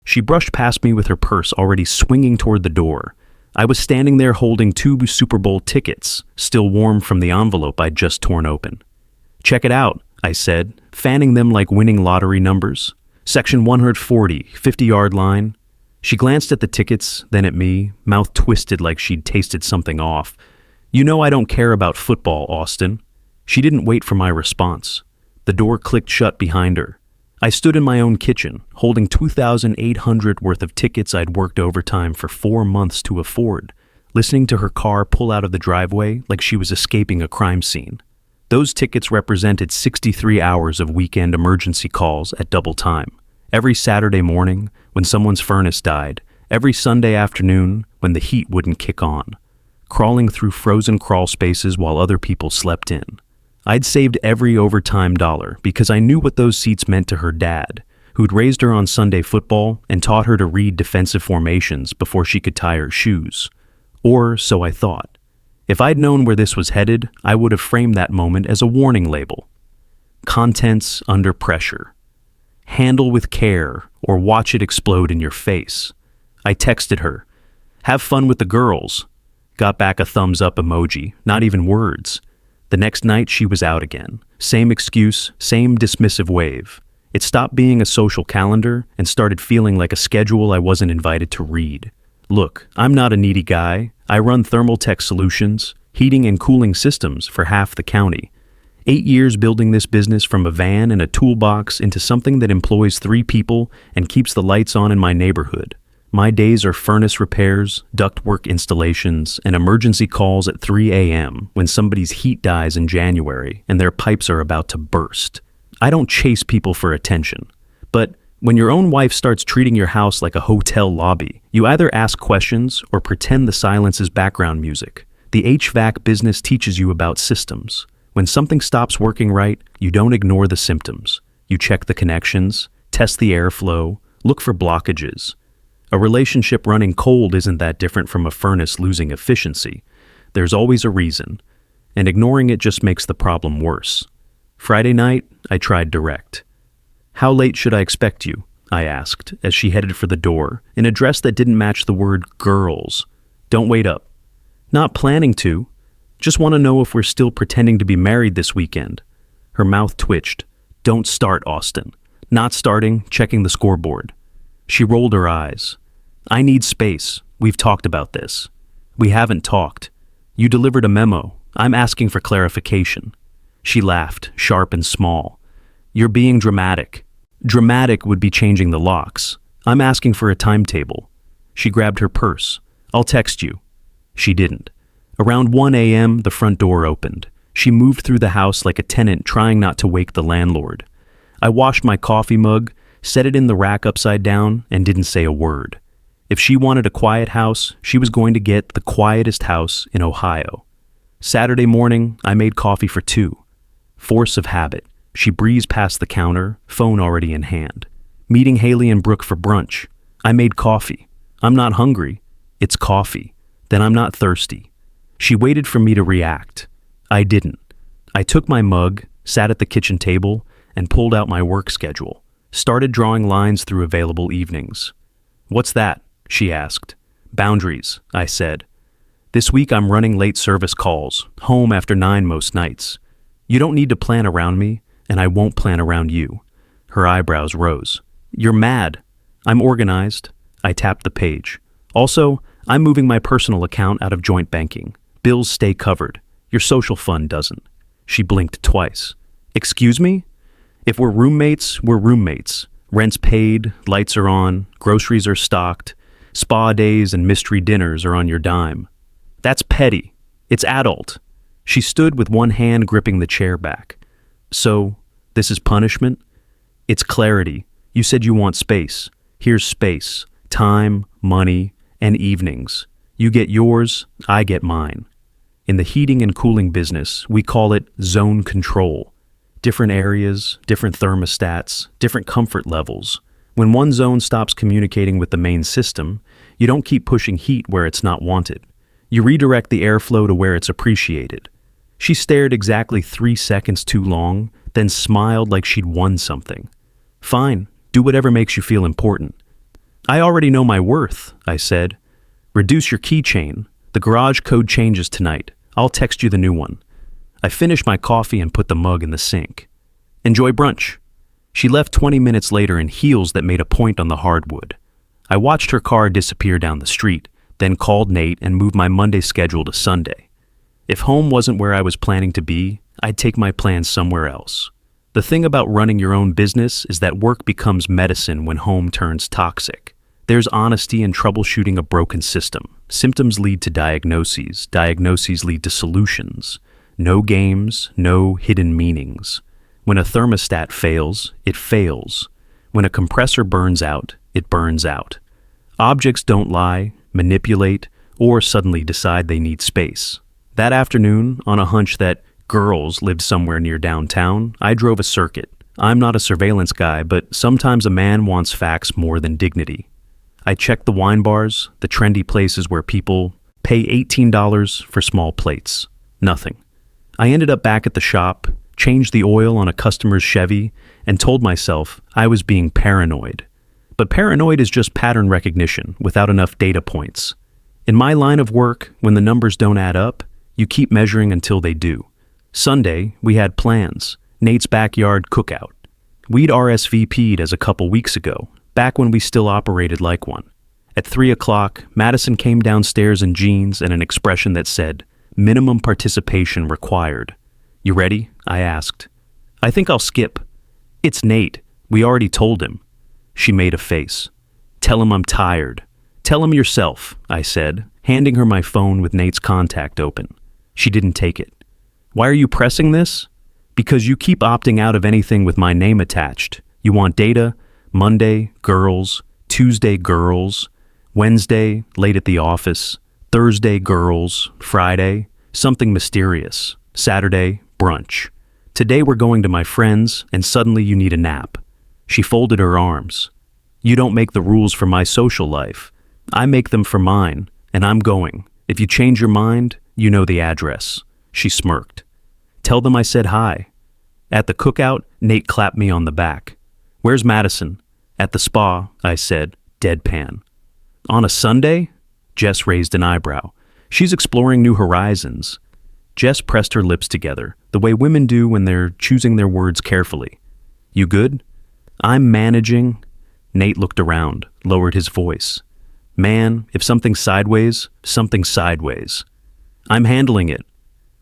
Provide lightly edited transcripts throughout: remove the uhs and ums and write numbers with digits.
She brushed past me with her purse already swinging toward the door. I was standing there holding 2 Super Bowl tickets, still warm from the envelope I'd just torn open. "Check it out," I said, fanning them like winning lottery numbers. "Section 140, 50-yard line." She glanced at the tickets, then at me, mouth twisted like she'd tasted something off. "You know I don't care about football, Austin." She didn't wait for my response. The door clicked shut behind her. I stood in my own kitchen, holding 2,800 worth of tickets I'd worked overtime for 4 months to afford, listening to her car pull out of the driveway like she was escaping a crime scene. Those tickets represented 63 hours of weekend emergency calls at double time. Every Saturday morning, when someone's furnace died. Every Sunday afternoon, when the heat wouldn't kick on. Crawling through frozen crawl spaces while other people slept in. I'd saved every overtime dollar because I knew what those seats meant to her dad, who'd raised her on Sunday football and taught her to read defensive formations before she could tie her shoes. Or so I thought. If I'd known where this was headed, I would have framed that moment as a warning label. Contents under pressure. Handle with care or watch it explode in your face. I texted her, "Have fun with the girls." Got back a thumbs up emoji, not even words. The next night she was out again. Same excuse, same dismissive wave. It stopped being a social calendar and started feeling like a schedule I wasn't invited to read. Look, I'm not a needy guy. I run thermal tech solutions, heating and cooling systems for half the county. 8 years building this business from a van and a toolbox into something that employs 3 people and keeps the lights on in my neighborhood. My days are furnace repairs, ductwork installations, and emergency calls at 3 a.m. when somebody's heat dies in January and their pipes are about to burst. I don't chase people for attention. But when your own wife starts treating your house like a hotel lobby, you either ask questions or pretend the silence is background music. The HVAC business teaches you about systems. When something stops working right, you don't ignore the symptoms. You check the connections, test the airflow, look for blockages. A relationship running cold isn't that different from a furnace losing efficiency. There's always a reason, and ignoring it just makes the problem worse. Friday night, I tried direct. "How late should I expect you?" I asked, as she headed for the door, in a dress that didn't match the word girls. "Don't wait up." "Not planning to. Just want to know if we're still pretending to be married this weekend." Her mouth twitched. "Don't start, Austin." "Not starting, checking the scoreboard." She rolled her eyes. "I need space. We've talked about this." "We haven't talked. You delivered a memo. I'm asking for clarification." She laughed, sharp and small. "You're being dramatic." "Dramatic would be changing the locks. I'm asking for a timetable." She grabbed her purse. "I'll text you." She didn't. Around 1 a.m., the front door opened. She moved through the house like a tenant trying not to wake the landlord. I washed my coffee mug, set it in the rack upside down, and didn't say a word. If she wanted a quiet house, she was going to get the quietest house in Ohio. Saturday morning, I made coffee for 2. Force of habit. She breezed past the counter, phone already in hand. Meeting Haley and Brooke for brunch. I made coffee. I'm not hungry. It's coffee. Then I'm not thirsty. She waited for me to react. I didn't. I took my mug, sat at the kitchen table, and pulled out my work schedule. Started drawing lines through available evenings. "What's that?" she asked. "Boundaries," I said. "This week I'm running late service calls, home after 9 most nights. You don't need to plan around me, and I won't plan around you." Her eyebrows rose. "You're mad." "I'm organized." I tapped the page. "Also, I'm moving my personal account out of joint banking. Bills stay covered. Your social fund doesn't." She blinked twice. "Excuse me? If we're roommates, we're roommates. Rent's paid, lights are on, groceries are stocked, spa days and mystery dinners are on your dime. That's petty. It's adult." She stood with one hand gripping the chair back. "So, this is punishment?" "It's clarity. You said you want space. Here's space, time, money, and evenings. You get yours, I get mine. In the heating and cooling business, we call it zone control. Different areas, different thermostats, different comfort levels. When one zone stops communicating with the main system, you don't keep pushing heat where it's not wanted. You redirect the airflow to where it's appreciated." She stared exactly 3 seconds too long, then smiled like she'd won something. "Fine, do whatever makes you feel important." I already know my worth, I said. Reduce your keychain. The garage code changes tonight. I'll text you the new one. I finished my coffee and put the mug in the sink. Enjoy brunch. She left 20 minutes later in heels that made a point on the hardwood. I watched her car disappear down the street, then called Nate and moved my Monday schedule to Sunday. If home wasn't where I was planning to be, I'd take my plans somewhere else. The thing about running your own business is that work becomes medicine when home turns toxic. There's honesty in troubleshooting a broken system. Symptoms lead to diagnoses. Diagnoses lead to solutions. No games, no hidden meanings. When a thermostat fails, it fails. When a compressor burns out, it burns out. Objects don't lie, manipulate, or suddenly decide they need space. That afternoon, on a hunch that girls lived somewhere near downtown, I drove a circuit. I'm not a surveillance guy, but sometimes a man wants facts more than dignity. I checked the wine bars, the trendy places where people pay $18 for small plates. Nothing. I ended up back at the shop, changed the oil on a customer's Chevy, and told myself I was being paranoid. But paranoid is just pattern recognition without enough data points. In my line of work, when the numbers don't add up, you keep measuring until they do. Sunday, we had plans. Nate's backyard cookout. We'd RSVP'd as a couple weeks ago, back when we still operated like one. At 3 o'clock, Madison came downstairs in jeans and an expression that said, "Minimum participation required." "You ready?" I asked. "I think I'll skip." "It's Nate. We already told him." She made a face. "Tell him I'm tired." "Tell him yourself," I said, handing her my phone with Nate's contact open. She didn't take it. "Why are you pressing this?" "Because you keep opting out of anything with my name attached. You want data, Monday, girls, Tuesday, girls, Wednesday, late at the office, Thursday, girls, Friday, something mysterious, Saturday, brunch. Today we're going to my friends, and suddenly you need a nap." She folded her arms. "You don't make the rules for my social life. I make them for mine, and I'm going. If you change your mind, you know the address." She smirked. "Tell them I said hi." At the cookout, Nate clapped me on the back. "Where's Madison?" "At the spa," I said, deadpan. "On a Sunday?" Jess raised an eyebrow. "She's exploring new horizons." Jess pressed her lips together, the way women do when they're choosing their words carefully. "You good?" "I'm managing." Nate looked around, lowered his voice. "Man, if something's sideways, something's sideways." "I'm handling it."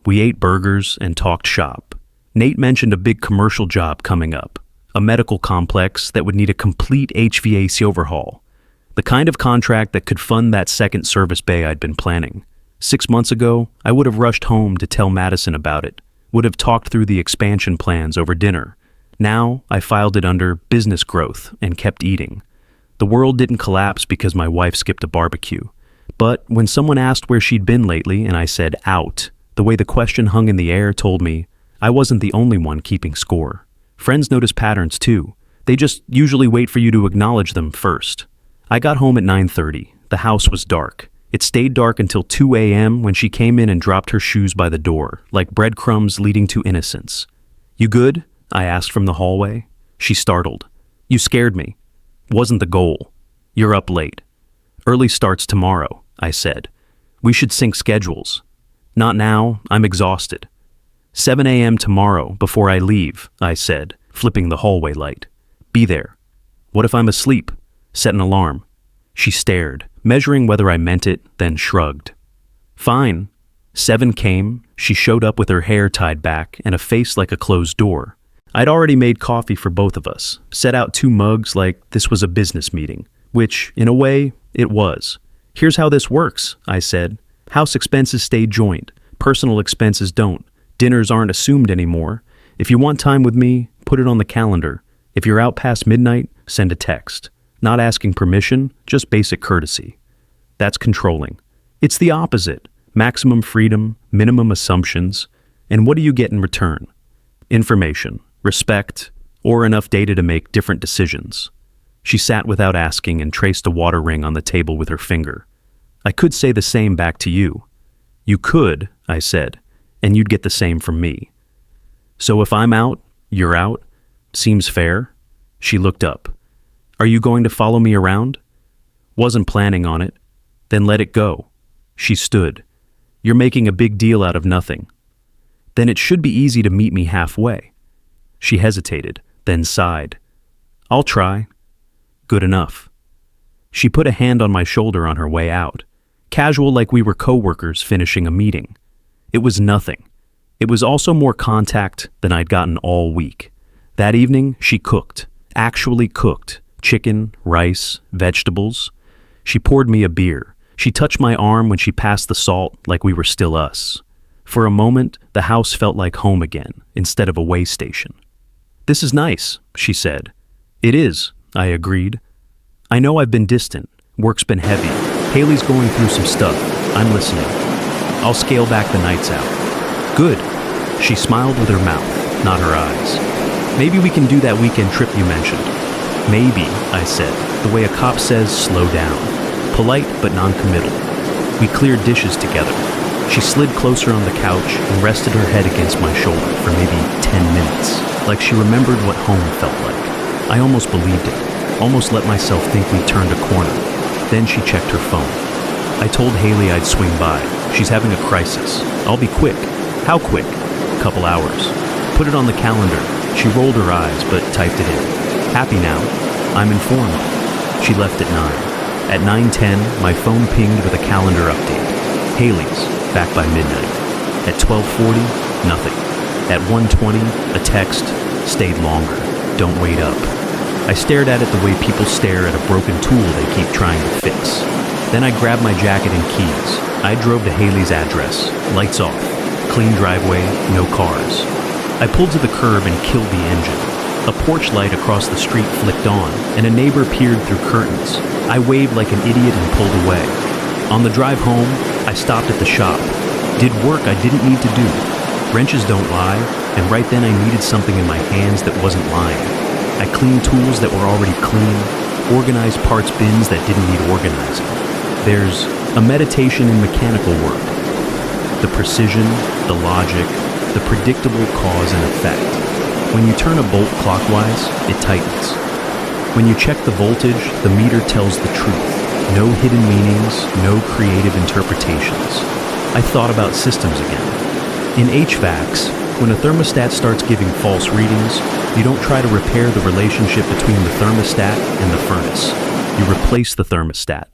We ate burgers and talked shop. Nate mentioned a big commercial job coming up, a medical complex that would need a complete HVAC overhaul, the kind of contract that could fund that second service bay I'd been planning. 6 months ago, I would have rushed home to tell Madison about it, would have talked through the expansion plans over dinner. Now, I filed it under business growth and kept eating. The world didn't collapse because my wife skipped a barbecue. But when someone asked where she'd been lately and I said out, the way the question hung in the air told me I wasn't the only one keeping score. Friends notice patterns too. They just usually wait for you to acknowledge them first. I got home at 9:30. The house was dark. It stayed dark until 2 a.m. when she came in and dropped her shoes by the door, like breadcrumbs leading to innocence. "You good?" I asked from the hallway. She startled. "You scared me." "Wasn't the goal." "You're up late." "Early starts tomorrow," I said. "We should sync schedules." "Not now, I'm exhausted." 7 a.m. tomorrow, before I leave, I said, flipping the hallway light. "Be there." "What if I'm asleep?" "Set an alarm." She stared, measuring whether I meant it, then shrugged. "Fine." 7 came, she showed up with her hair tied back and a face like a closed door. I'd already made coffee for both of us, set out 2 mugs like this was a business meeting, which, in a way, it was. "Here's how this works," I said. "House expenses stay joint. Personal expenses don't. Dinners aren't assumed anymore. If you want time with me, put it on the calendar. If you're out past midnight, send a text. Not asking permission, just basic courtesy." That's controlling. It's the opposite. Maximum freedom, minimum assumptions. And what do you get in return? Information, respect, or enough data to make different decisions. She sat without asking and traced a water ring on the table with her finger. "I could say the same back to you." "You could," I said, "and you'd get the same from me." "So if I'm out, you're out? Seems fair?" She looked up. "Are you going to follow me around?" Wasn't planning on it. Then let it go. She stood. You're making a big deal out of nothing. Then it should be easy to meet me halfway. She hesitated, then sighed. I'll try. Good enough. She put a hand on my shoulder on her way out, casual like we were co-workers finishing a meeting. It was nothing. It was also more contact than I'd gotten all week. That evening, she cooked, actually cooked, chicken, rice, vegetables. She poured me a beer. She touched my arm when she passed the salt like we were still us. For a moment, the house felt like home again, instead of a way station. This is nice, she said. It is, I agreed. I know I've been distant. Work's been heavy. Haley's going through some stuff. I'm listening. I'll scale back the nights out. Good. She smiled with her mouth, not her eyes. Maybe we can do that weekend trip you mentioned. Maybe, I said, the way a cop says slow down. Polite but non-committal. We cleared dishes together. She slid closer on the couch and rested her head against my shoulder for maybe 10 minutes, like she remembered what home felt like. I almost believed it, almost let myself think we turned a corner. Then she checked her phone. I told Haley I'd swing by. She's having a crisis. I'll be quick. How quick? Couple hours. Put it on the calendar. She rolled her eyes, but typed it in. Happy now. I'm informed. She left at 9. At 9:10, my phone pinged with a calendar update. Haley's, back by midnight. At 12:40, nothing. At 1:20, a text, stayed longer. Don't wait up. I stared at it the way people stare at a broken tool they keep trying to fix. Then I grabbed my jacket and keys. I drove to Haley's address. Lights off. Clean driveway, no cars. I pulled to the curb and killed the engine. A porch light across the street flicked on, and a neighbor peered through curtains. I waved like an idiot and pulled away. On the drive home, I stopped at the shop. Did work I didn't need to do. Wrenches don't lie, and right then I needed something in my hands that wasn't lying. I cleaned tools that were already clean, organized parts bins that didn't need organizing. There's a meditation in mechanical work. The precision, the logic, the predictable cause and effect. When you turn a bolt clockwise, it tightens. When you check the voltage, the meter tells the truth. No hidden meanings, no creative interpretations. I thought about systems again. In HVACs, when a thermostat starts giving false readings, you don't try to repair the relationship between the thermostat and the furnace. You replace the thermostat.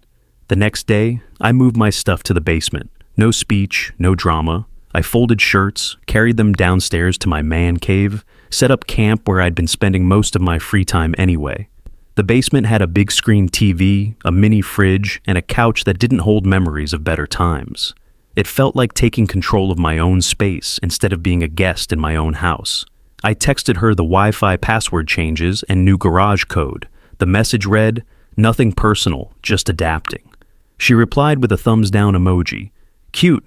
The next day, I moved my stuff to the basement. No speech, no drama. I folded shirts, carried them downstairs to my man cave, set up camp where I'd been spending most of my free time anyway. The basement had a big screen TV, a mini fridge, and a couch that didn't hold memories of better times. It felt like taking control of my own space instead of being a guest in my own house. I texted her the Wi-Fi password changes and new garage code. The message read, "Nothing personal, just adapting." She replied with a thumbs down emoji. Cute.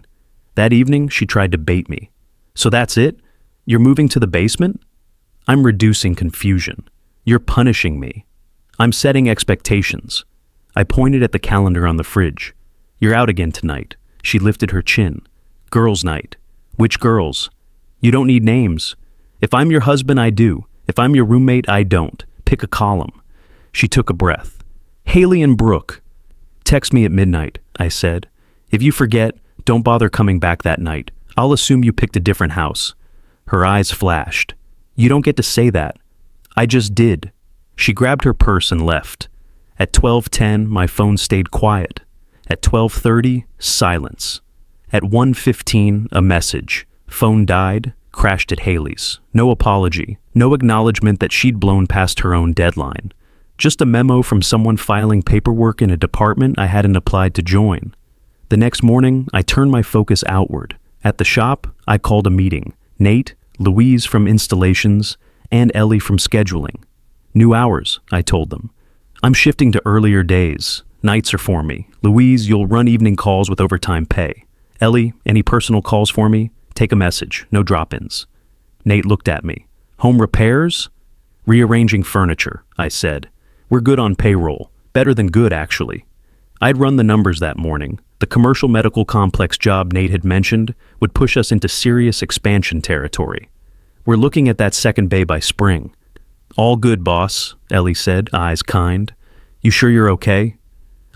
That evening, she tried to bait me. So that's it? You're moving to the basement? I'm reducing confusion. You're punishing me. I'm setting expectations. I pointed at the calendar on the fridge. You're out again tonight. She lifted her chin. Girls' night. Which girls? You don't need names. If I'm your husband, I do. If I'm your roommate, I don't. Pick a column. She took a breath. Haley and Brooke. Text me at midnight, I said. If you forget, don't bother coming back that night. I'll assume you picked a different house. Her eyes flashed. You don't get to say that. I just did. She grabbed her purse and left. At 12:10, my phone stayed quiet. At 12:30, silence. At 1:15, a message. Phone died, crashed at Haley's. No apology, no acknowledgement that she'd blown past her own deadline. Just a memo from someone filing paperwork in a department I hadn't applied to join. The next morning, I turned my focus outward. At the shop, I called a meeting. Nate, Louise from installations, and Ellie from scheduling. New hours, I told them. I'm shifting to earlier days. Nights are for me. Louise, you'll run evening calls with overtime pay. Ellie, any personal calls for me? Take a message, no drop-ins. Nate looked at me. Home repairs? Rearranging furniture, I said. We're good on payroll. Better than good, actually. I'd run the numbers that morning. The commercial medical complex job Nate had mentioned would push us into serious expansion territory. We're looking at that second bay by spring. All good, boss, Ellie said, eyes kind. You sure you're okay?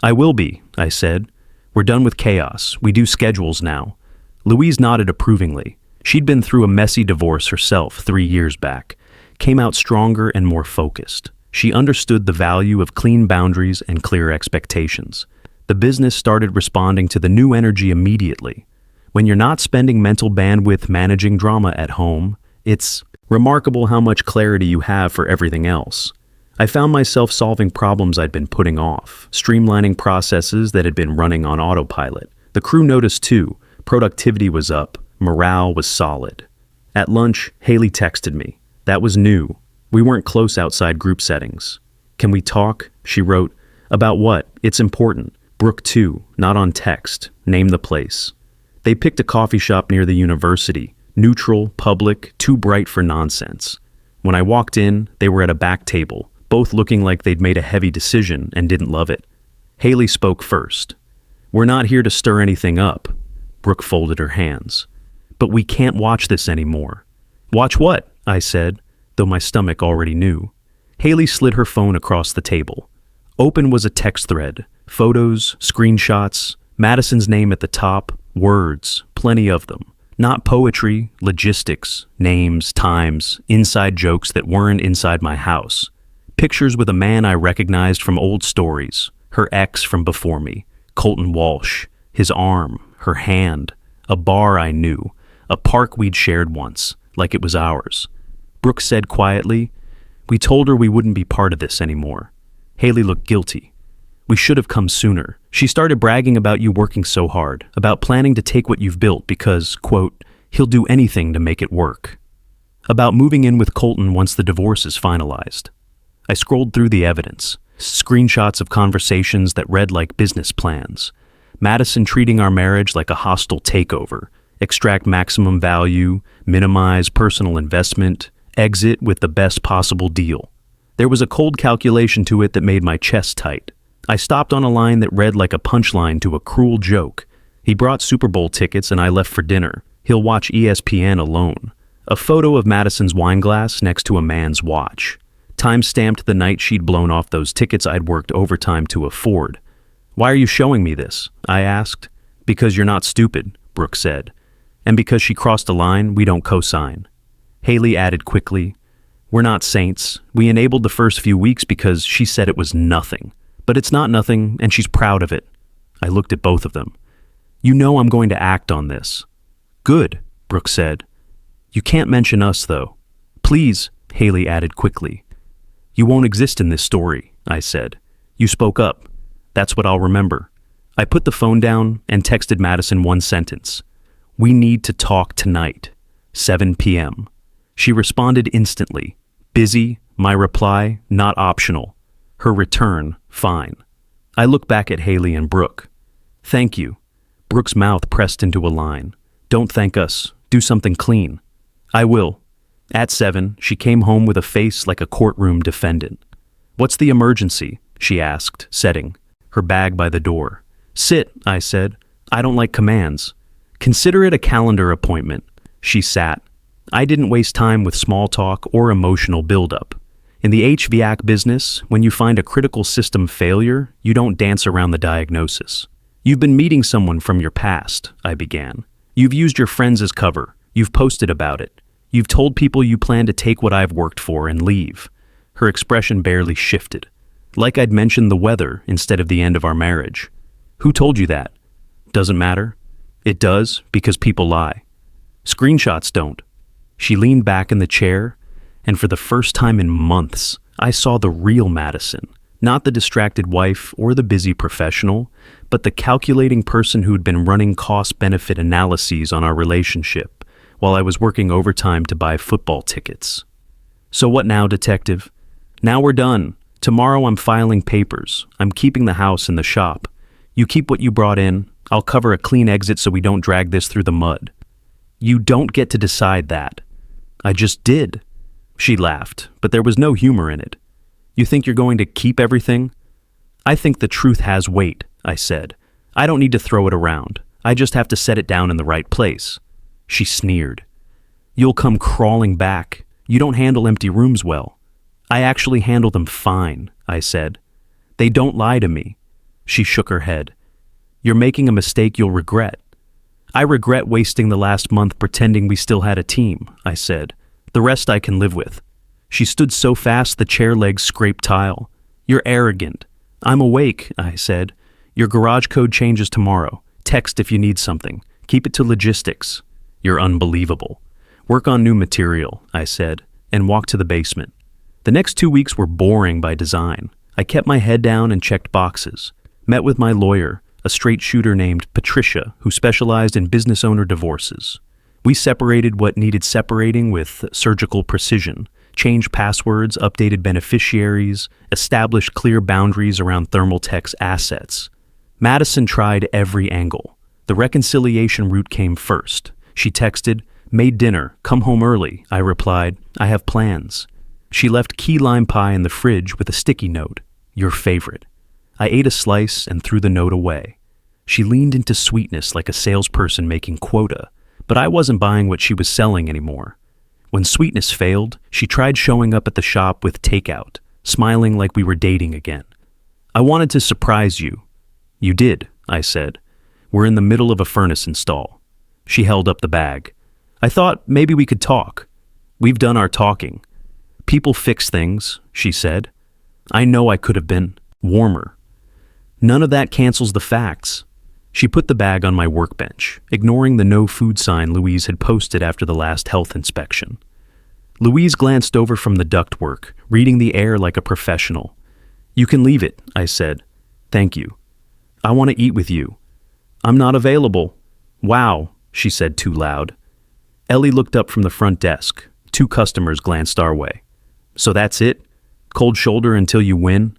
I will be, I said. We're done with chaos. We do schedules now. Louise nodded approvingly. She'd been through a messy divorce herself 3 years back, came out stronger and more focused. She understood the value of clean boundaries and clear expectations. The business started responding to the new energy immediately. When you're not spending mental bandwidth managing drama at home, it's remarkable how much clarity you have for everything else. I found myself solving problems I'd been putting off, streamlining processes that had been running on autopilot. The crew noticed too. Productivity was up. Morale was solid. At lunch, Haley texted me. That was new. We weren't close outside group settings. Can we talk? She wrote. About what? It's important. Brooke too, not on text. Name the place. They picked a coffee shop near the university. Neutral, public, too bright for nonsense. When I walked in, they were at a back table, both looking like they'd made a heavy decision and didn't love it. Haley spoke first. We're not here to stir anything up. Brooke folded her hands. But we can't watch this anymore. Watch what? I said, though my stomach already knew. Haley slid her phone across the table. Open was a text thread. Photos, screenshots, Madison's name at the top, words, plenty of them. Not poetry, logistics, names, times, inside jokes that weren't inside my house. Pictures with a man I recognized from old stories, her ex from before me, Colton Walsh, his arm, her hand, a bar I knew, a park we'd shared once, like it was ours. Brooke said quietly, we told her we wouldn't be part of this anymore. Haley looked guilty. We should have come sooner. She started bragging about you working so hard, about planning to take what you've built because, quote, he'll do anything to make it work. About moving in with Colton once the divorce is finalized. I scrolled through the evidence, screenshots of conversations that read like business plans. Madison treating our marriage like a hostile takeover, extract maximum value, minimize personal investment, exit with the best possible deal. There was a cold calculation to it that made my chest tight. I stopped on a line that read like a punchline to a cruel joke. He brought Super Bowl tickets and I left for dinner. He'll watch ESPN alone. A photo of Madison's wine glass next to a man's watch. Time-stamped the night she'd blown off those tickets I'd worked overtime to afford. Why are you showing me this? I asked. Because you're not stupid, Brooke said. And because she crossed a line, we don't co-sign. Haley added quickly, we're not saints. We enabled the first few weeks because she said it was nothing. But it's not nothing, and she's proud of it. I looked at both of them. You know I'm going to act on this. Good, Brooke said. You can't mention us, though. Please, Haley added quickly. You won't exist in this story, I said. You spoke up. That's what I'll remember. I put the phone down and texted Madison one sentence. We need to talk tonight, 7 p.m. She responded instantly. Busy, my reply, not optional. Her return, fine. I looked back at Haley and Brooke. Thank you. Brooke's mouth pressed into a line. Don't thank us. Do something clean. I will. At 7, she came home with a face like a courtroom defendant. What's the emergency? She asked, setting her bag by the door. Sit, I said. I don't like commands. Consider it a calendar appointment. She sat. I didn't waste time with small talk or emotional buildup. In the HVAC business, when you find a critical system failure, you don't dance around the diagnosis. You've been meeting someone from your past, I began. You've used your friends as cover. You've posted about it. You've told people you plan to take what I've worked for and leave. Her expression barely shifted. Like I'd mentioned the weather instead of the end of our marriage. Who told you that? Doesn't matter. It does, because people lie. Screenshots don't. She leaned back in the chair, and for the first time in months, I saw the real Madison. Not the distracted wife or the busy professional, but the calculating person who'd been running cost-benefit analyses on our relationship while I was working overtime to buy football tickets. So what now, detective? Now we're done. Tomorrow I'm filing papers. I'm keeping the house and the shop. You keep what you brought in. I'll cover a clean exit so we don't drag this through the mud. You don't get to decide that. I just did. She laughed, but there was no humor in it. You think you're going to keep everything? I think the truth has weight, I said. I don't need to throw it around. I just have to set it down in the right place. She sneered. You'll come crawling back. You don't handle empty rooms well. I actually handle them fine, I said. They don't lie to me. She shook her head. You're making a mistake you'll regret. I regret wasting the last month pretending we still had a team, I said. The rest I can live with. She stood so fast the chair legs scraped tile. You're arrogant. I'm awake, I said. Your garage code changes tomorrow. Text if you need something. Keep it to logistics. You're unbelievable. Work on new material, I said, and walked to the basement. The next 2 weeks were boring by design. I kept my head down and checked boxes. Met with my lawyer, a straight shooter named Patricia, who specialized in business owner divorces. We separated what needed separating with surgical precision, changed passwords, updated beneficiaries, established clear boundaries around Thermaltech's assets. Madison tried every angle. The reconciliation route came first. She texted, "Made dinner, come home early." I replied, "I have plans." She left key lime pie in the fridge with a sticky note, "Your favorite." I ate a slice and threw the note away. She leaned into sweetness like a salesperson making quota, but I wasn't buying what she was selling anymore. When sweetness failed, she tried showing up at the shop with takeout, smiling like we were dating again. "I wanted to surprise you." "You did," I said. "We're in the middle of a furnace install." She held up the bag. "I thought maybe we could talk." "We've done our talking." "People fix things," she said. I know I could have been warmer. None of that cancels the facts. She put the bag on my workbench, ignoring the no food sign Louise had posted after the last health inspection. Louise glanced over from the ductwork, reading the air like a professional. "You can leave it," I said. "Thank you." "I want to eat with you." "I'm not available." "Wow," she said too loud. Ellie looked up from the front desk. 2 customers glanced our way. "So that's it? Cold shoulder until you win?"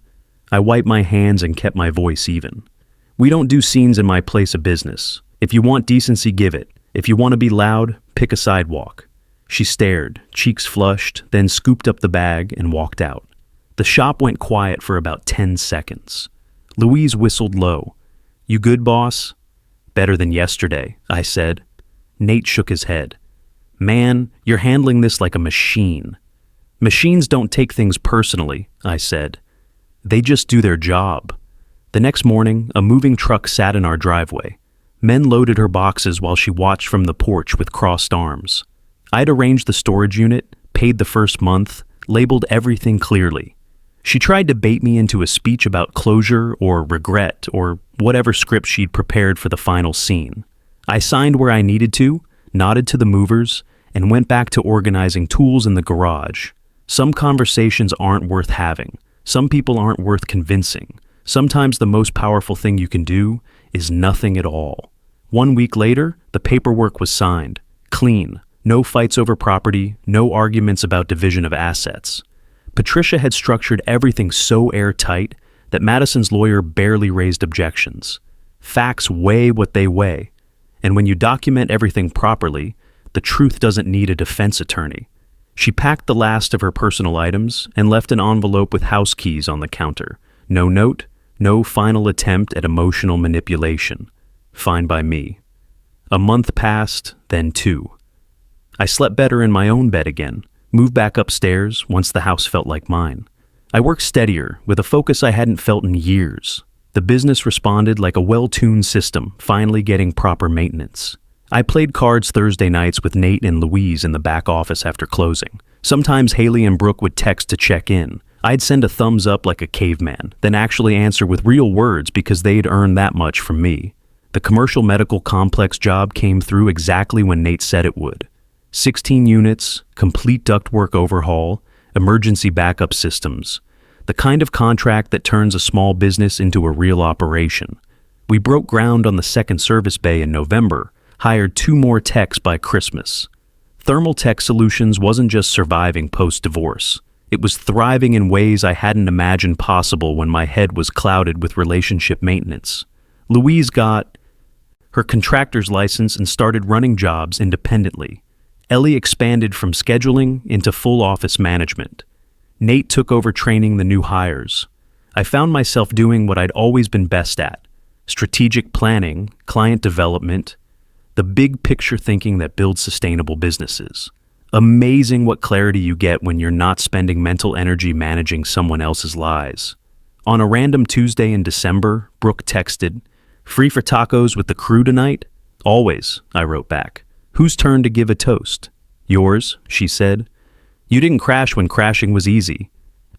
I wiped my hands and kept my voice even. "We don't do scenes in my place of business. If you want decency, give it. If you want to be loud, pick a sidewalk." She stared, cheeks flushed, then scooped up the bag and walked out. The shop went quiet for about 10 seconds. Louise whistled low. "You good, boss?" "Better than yesterday," I said. Nate shook his head. "Man, you're handling this like a machine." "Machines don't take things personally," I said. "They just do their job." The next morning, a moving truck sat in our driveway. Men loaded her boxes while she watched from the porch with crossed arms. I'd arranged the storage unit, paid the first month, labeled everything clearly. She tried to bait me into a speech about closure or regret or whatever script she'd prepared for the final scene. I signed where I needed to, nodded to the movers, and went back to organizing tools in the garage. Some conversations aren't worth having. Some people aren't worth convincing. Sometimes the most powerful thing you can do is nothing at all. 1 week later, the paperwork was signed. Clean. No fights over property, no arguments about division of assets. Patricia had structured everything so airtight that Madison's lawyer barely raised objections. Facts weigh what they weigh. And when you document everything properly, the truth doesn't need a defense attorney. She packed the last of her personal items and left an envelope with house keys on the counter. No note, no final attempt at emotional manipulation. Fine by me. A month passed, then 2. I slept better in my own bed again, moved back upstairs once the house felt like mine. I worked steadier, with a focus I hadn't felt in years. The business responded like a well-tuned system, finally getting proper maintenance. I played cards Thursday nights with Nate and Louise in the back office after closing. Sometimes Haley and Brooke would text to check in. I'd send a thumbs up like a caveman, then actually answer with real words because they'd earned that much from me. The commercial medical complex job came through exactly when Nate said it would. 16 units, complete ductwork overhaul, emergency backup systems. The kind of contract that turns a small business into a real operation. We broke ground on the second service bay in November, hired 2 more techs by Christmas. Thermaltech Solutions wasn't just surviving post-divorce. It was thriving in ways I hadn't imagined possible when my head was clouded with relationship maintenance. Louise got her contractor's license and started running jobs independently. Ellie expanded from scheduling into full office management. Nate took over training the new hires. I found myself doing what I'd always been best at: strategic planning, client development, the big picture thinking that builds sustainable businesses. Amazing what clarity you get when you're not spending mental energy managing someone else's lies. On a random Tuesday in December, Brooke texted, "Free for tacos with the crew tonight?" "Always," I wrote back. "Whose turn to give a toast?" "Yours," she said. "You didn't crash when crashing was easy.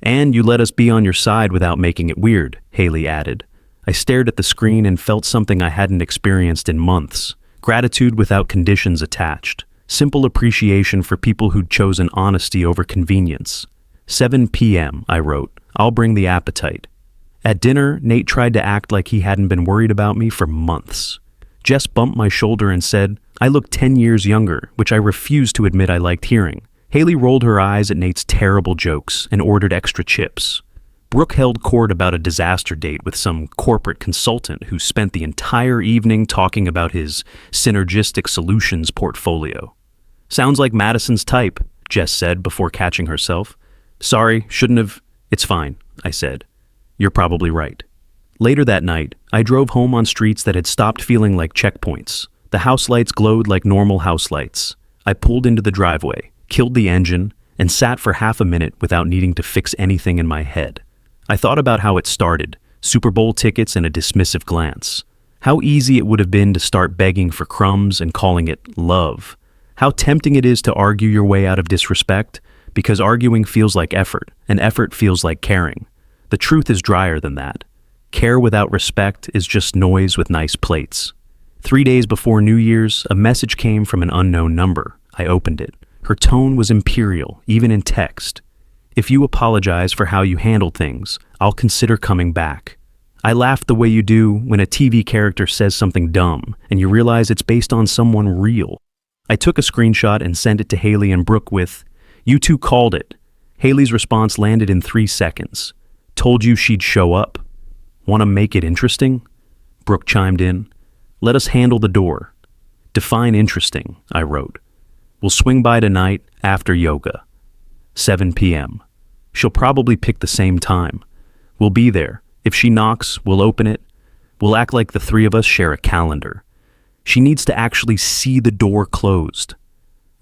And you let us be on your side without making it weird," Haley added. I stared at the screen and felt something I hadn't experienced in months. Gratitude without conditions attached. Simple appreciation for people who'd chosen honesty over convenience. 7 p.m., I wrote. "I'll bring the appetite." At dinner, Nate tried to act like he hadn't been worried about me for months. Jess bumped my shoulder and said, I looked 10 years younger, which I refused to admit I liked hearing. Haley rolled her eyes at Nate's terrible jokes and ordered extra chips. Brooke held court about a disaster date with some corporate consultant who spent the entire evening talking about his synergistic solutions portfolio. "Sounds like Madison's type," Jess said before catching herself. "Sorry, shouldn't have." "It's fine," I said. "You're probably right." Later that night, I drove home on streets that had stopped feeling like checkpoints. The house lights glowed like normal house lights. I pulled into the driveway, killed the engine, and sat for half a minute without needing to fix anything in my head. I thought about how it started, Super Bowl tickets and a dismissive glance. How easy it would have been to start begging for crumbs and calling it love. How tempting it is to argue your way out of disrespect, because arguing feels like effort, and effort feels like caring. The truth is drier than that. Care without respect is just noise with nice plates. 3 days before New Year's, a message came from an unknown number. I opened it. Her tone was imperial, even in text. "If you apologize for how you handled things, I'll consider coming back." I laughed the way you do when a TV character says something dumb and you realize it's based on someone real. I took a screenshot and sent it to Haley and Brooke with, "You two called it." Haley's response landed in 3 seconds. "Told you she'd show up." "Want to make it interesting?" Brooke chimed in. "Let us handle the door." "Define interesting," I wrote. "We'll swing by tonight after yoga." 7 p.m. She'll probably pick the same time. We'll be there. If she knocks, we'll open it. We'll act like the three of us share a calendar. She needs to actually see the door closed.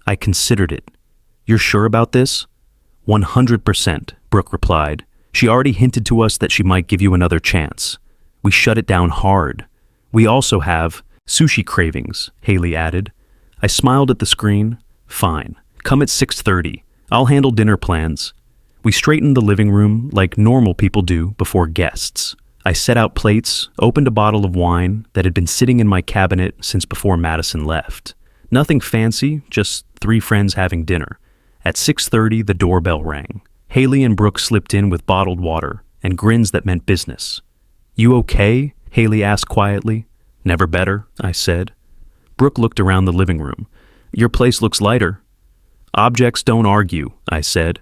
I considered it. "You're sure about this?" 100%, Brooke replied. "She already hinted to us that she might give you another chance." We shut it down hard. "We also have sushi cravings," Haley added. I smiled at the screen. "Fine. Come at 6:30. I'll handle dinner plans." We straightened the living room like normal people do before guests. I set out plates, opened a bottle of wine that had been sitting in my cabinet since before Madison left. Nothing fancy, just 3 friends having dinner. At 6:30, the doorbell rang. Haley and Brooke slipped in with bottled water and grins that meant business. "You okay?" Haley asked quietly. "Never better," I said. Brooke looked around the living room. "Your place looks lighter." "Objects don't argue," I said.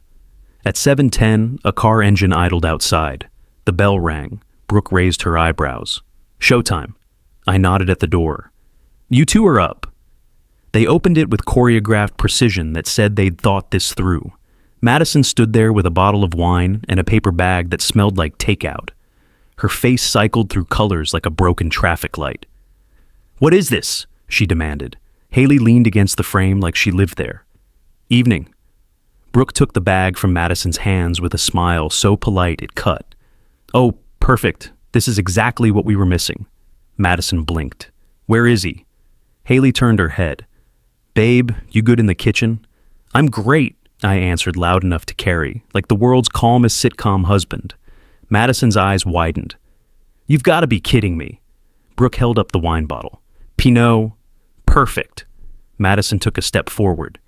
At 7:10, a car engine idled outside. The bell rang. Brooke raised her eyebrows. "Showtime." I nodded at the door. "You two are up." They opened it with choreographed precision that said they'd thought this through. Madison stood there with a bottle of wine and a paper bag that smelled like takeout. Her face cycled through colors like a broken traffic light. "What is this?" she demanded. Haley leaned against the frame like she lived there. "Evening." Brooke took the bag from Madison's hands with a smile so polite it cut. "Oh, perfect. This is exactly what we were missing." Madison blinked. "Where is he?" Haley turned her head. "Babe, you good in the kitchen?" "I'm great," I answered loud enough to carry, like the world's calmest sitcom husband. Madison's eyes widened. "You've got to be kidding me." Brooke held up the wine bottle. "Pinot. Perfect." Madison took a step forward.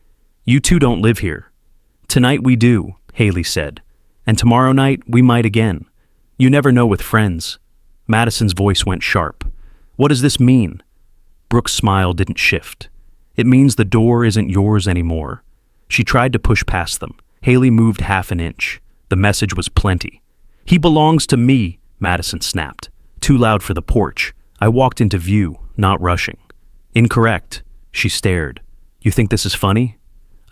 "You two don't live here." "Tonight we do," Haley said. "And tomorrow night we might again. You never know with friends." Madison's voice went sharp. "What does this mean?" Brooke's smile didn't shift. "It means the door isn't yours anymore." She tried to push past them. Haley moved half an inch. The message was plenty. "He belongs to me," Madison snapped. Too loud for the porch. I walked into view, not rushing. "Incorrect." She stared. "You think this is funny?"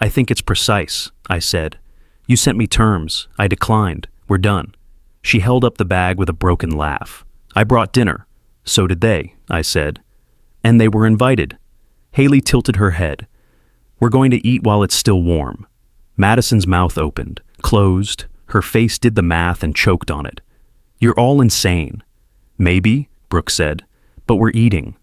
"I think it's precise," I said. "You sent me terms. I declined. We're done." She held up the bag with a broken laugh. "I brought dinner." "So did they," I said. "And they were invited." Haley tilted her head. "We're going to eat while it's still warm." Madison's mouth opened, closed. Her face did the math and choked on it. You're all insane. Maybe, Brooke said, but we're eating.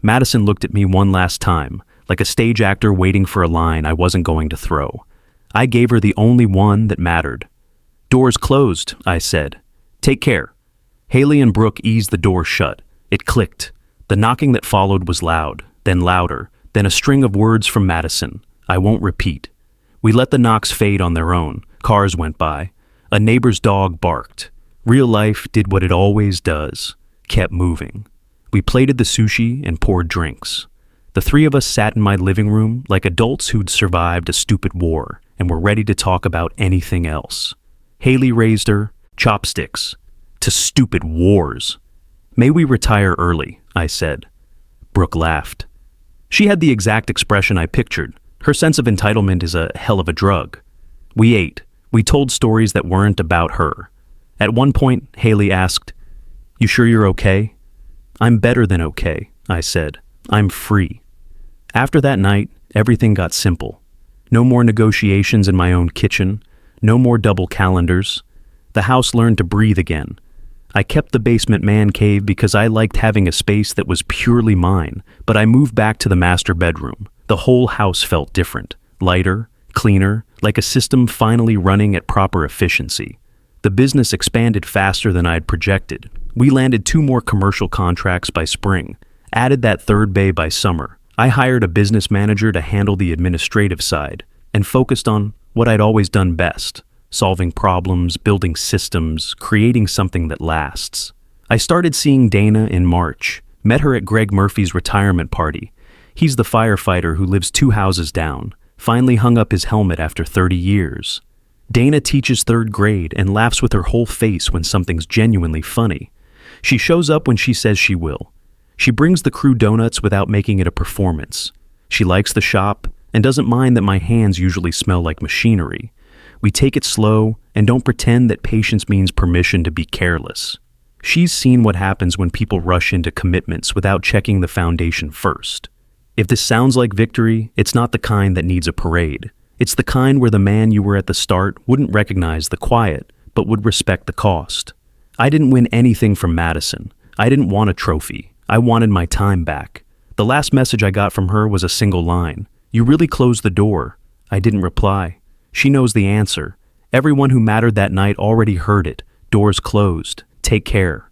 Madison looked at me one last time, like a stage actor waiting for a line I wasn't going to throw. I gave her the only one that mattered. Doors closed, I said. Take care. Haley and Brooke eased the door shut. It clicked. The knocking that followed was loud, then louder, then a string of words from Madison. I won't repeat. We let the knocks fade on their own. Cars went by. A neighbor's dog barked. Real life did what it always does. Kept moving. We plated the sushi and poured drinks. The three of us sat in my living room like adults who'd survived a stupid war and were ready to talk about anything else. Haley raised her chopsticks to stupid wars. May we retire early, I said. Brooke laughed. She had the exact expression I pictured. Her sense of entitlement is a hell of a drug. We ate. We told stories that weren't about her. At one point, Haley asked, "You sure you're okay?" "I'm better than okay," I said. "I'm free." After that night, everything got simple. No more negotiations in my own kitchen. No more double calendars. The house learned to breathe again. I kept the basement man cave because I liked having a space that was purely mine, but I moved back to the master bedroom. The whole house felt different, lighter, cleaner, like a system finally running at proper efficiency. The business expanded faster than I'd projected. We landed 2 more commercial contracts by spring, added that 3rd bay by summer. I hired a business manager to handle the administrative side, and focused on what I'd always done best: solving problems, building systems, creating something that lasts. I started seeing Dana in March, met her at Greg Murphy's retirement party. He's the firefighter who lives 2 houses down, finally hung up his helmet after 30 years. Dana teaches 3rd grade and laughs with her whole face when something's genuinely funny. She shows up when she says she will. She brings the crew donuts without making it a performance. She likes the shop and doesn't mind that my hands usually smell like machinery. We take it slow and don't pretend that patience means permission to be careless. She's seen what happens when people rush into commitments without checking the foundation first. If this sounds like victory, it's not the kind that needs a parade. It's the kind where the man you were at the start wouldn't recognize the quiet, but would respect the cost. I didn't win anything from Madison. I didn't want a trophy. I wanted my time back. The last message I got from her was a single line. "You really closed the door." I didn't reply. She knows the answer. Everyone who mattered that night already heard it. Doors closed. Take care.